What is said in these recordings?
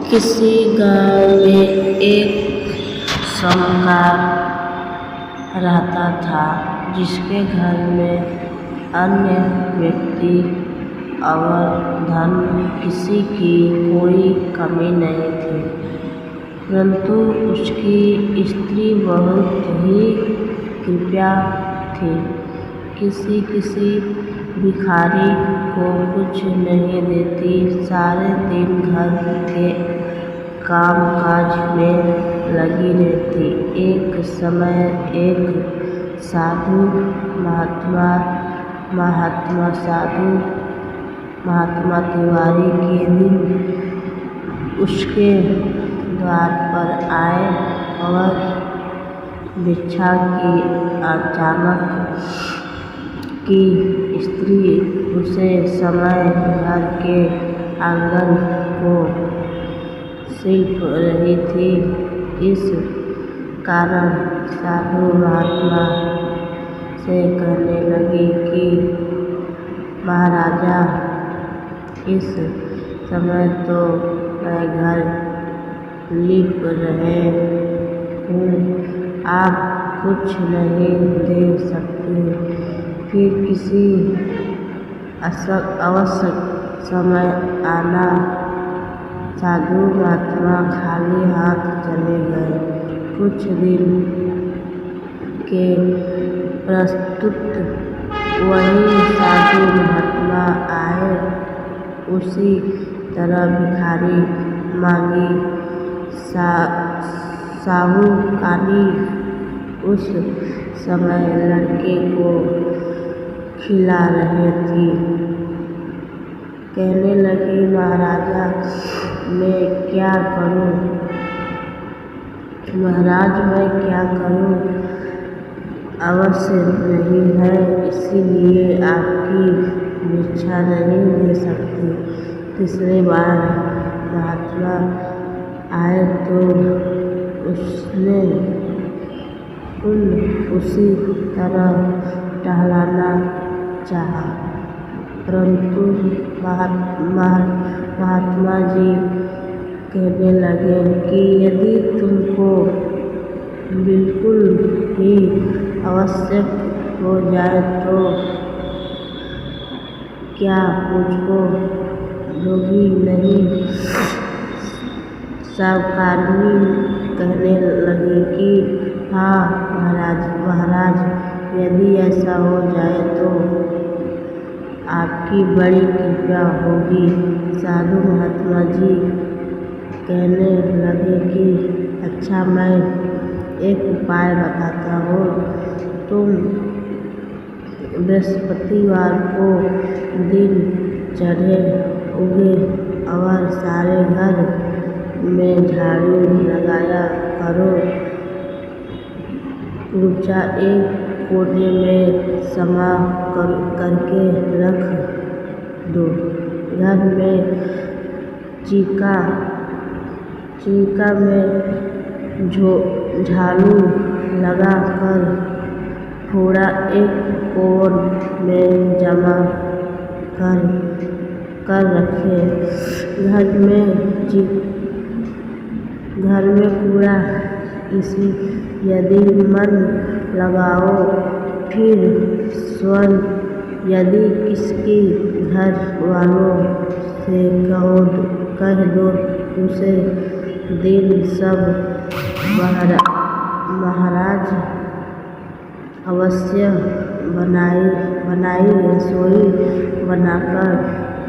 किसी गांव में एक साहूकार रहता था, जिसके घर में अन्य व्यक्ति और धन किसी की कोई कमी नहीं थी। परंतु उसकी स्त्री बहुत ही कृपा थी। किसी भिखारी को कुछ नहीं देती, सारे दिन घर के कामकाज में लगी रहती। एक समय एक साधु महात्मा तिवारी के दिन उसके द्वार पर आए और भिक्षा की। अचानक की स्त्री उसे समय घर के आंगन को सींच रही थी। इस कारण साधु महात्मा से कहने लगी कि महाराजा, इस समय तो मैं घर लिप रहे हूँ, आप कुछ नहीं दे सकते। फिर किसी आवश्यक समय आना। साधु महात्मा खाली हाथ चले गए। कुछ दिन के पश्चात वही साधु महात्मा आए। उसी तरह भिखारी मांगी। साहूकारी उस समय लड़के को खिला रही थी। कहने लगी, महाराजा, मैं क्या करूं? महाराज, मैं क्या करूं? अवश्य नहीं है, इसीलिए आपकी भिक्षा नहीं दे सकती। तीसरी बार महात्मा आए तो उसने उसी तरह टहलाना चाहा, परंतु महात्मा जी कहने लगे कि यदि तुमको बिल्कुल ही आवश्यक हो जाए तो क्या मुझको दोगी नहीं? साहूकारनी कहने लगी कि हाँ महाराज, यदि ऐसा हो जाए तो आपकी बड़ी कृपा होगी। साधु महात्मा जी कहने लगे कि अच्छा, मैं एक उपाय बताता हूँ। तुम बृहस्पतिवार को दिन चढ़े उगे और सारे घर में झाड़ू लगाया करो। कूड़ा एक कोने में जमा करके रख दो। घर में चीका में झाड़ू लगा कर कूड़ा एक कोन में जमा कर रखें। घर में कूड़ा इसी यदि मन लगाओ, फिर स्वयं यदि किसकी घर वालों से कह दो, उसे दिन सब महाराज अवश्य बनाई रसोई बनाकर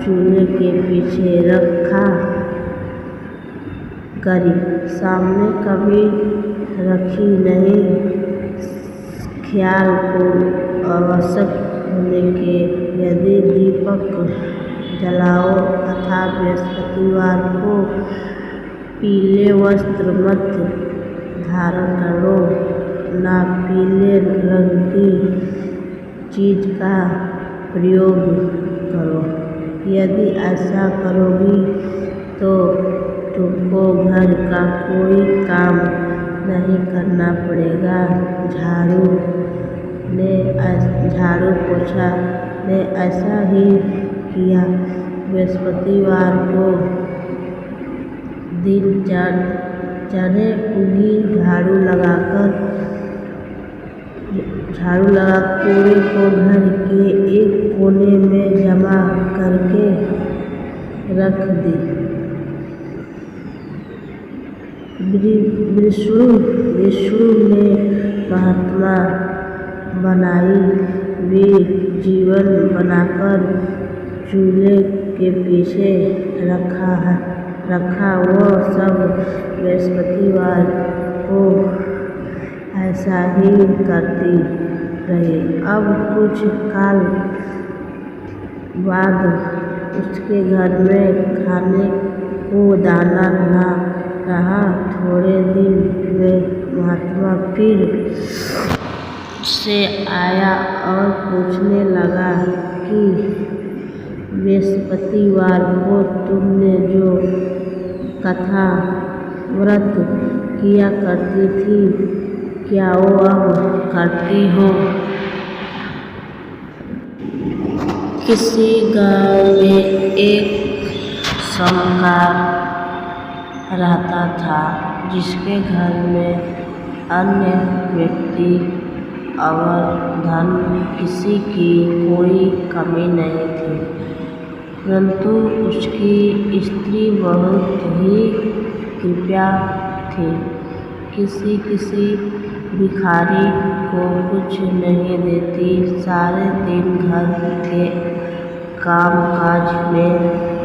चूल्हे के पीछे रखा करी, सामने कभी रखी नहीं। ख्याल को आवश्यक होने के यदि दीपक जलाओ तथा बृहस्पतिवार को पीले वस्त्र मत धारण करो, ना पीले रंग की चीज का प्रयोग करो। यदि ऐसा करोगी तो तुमको घर का कोई काम नहीं करना पड़ेगा। झाड़ू पोछा ने ऐसा ही किया। बृहस्पतिवार को दिन चढ़े उन्हीं झाड़ू लगा कूड़े को घर के एक कोने में जमा करके रख दी। विष्णु ने महात्मा बनाई वे जीवन बनाकर चूल्हे के पीछे रखा। वो सब बृहस्पतिवार को ऐसा ही करती रही। अब कुछ काल बाद उसके घर में खाने को दाना न रहा। थोड़े दिन में महात्मा फिर से आया और पूछने लगा कि बृहस्पतिवार को तुमने जो कथा व्रत किया करती थी क्या वो अब करती हो? किसी गांव में एक साहूकार रहता था जिसके घर में अन्य व्यक्ति और धन किसी की कोई कमी नहीं थी, परंतु उसकी स्त्री बहुत ही कृपा थी। किसी भिखारी को कुछ नहीं देती, सारे दिन घर के कामकाज में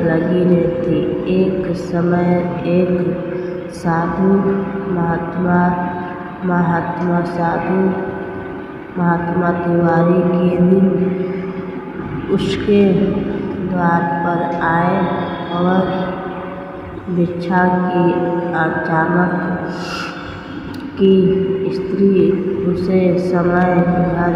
लगी रहती। एक समय एक साधु महात्मा तिवारी के दिन उसके द्वार पर आए और भिक्षा की। अचानक की स्त्री उसे समय भर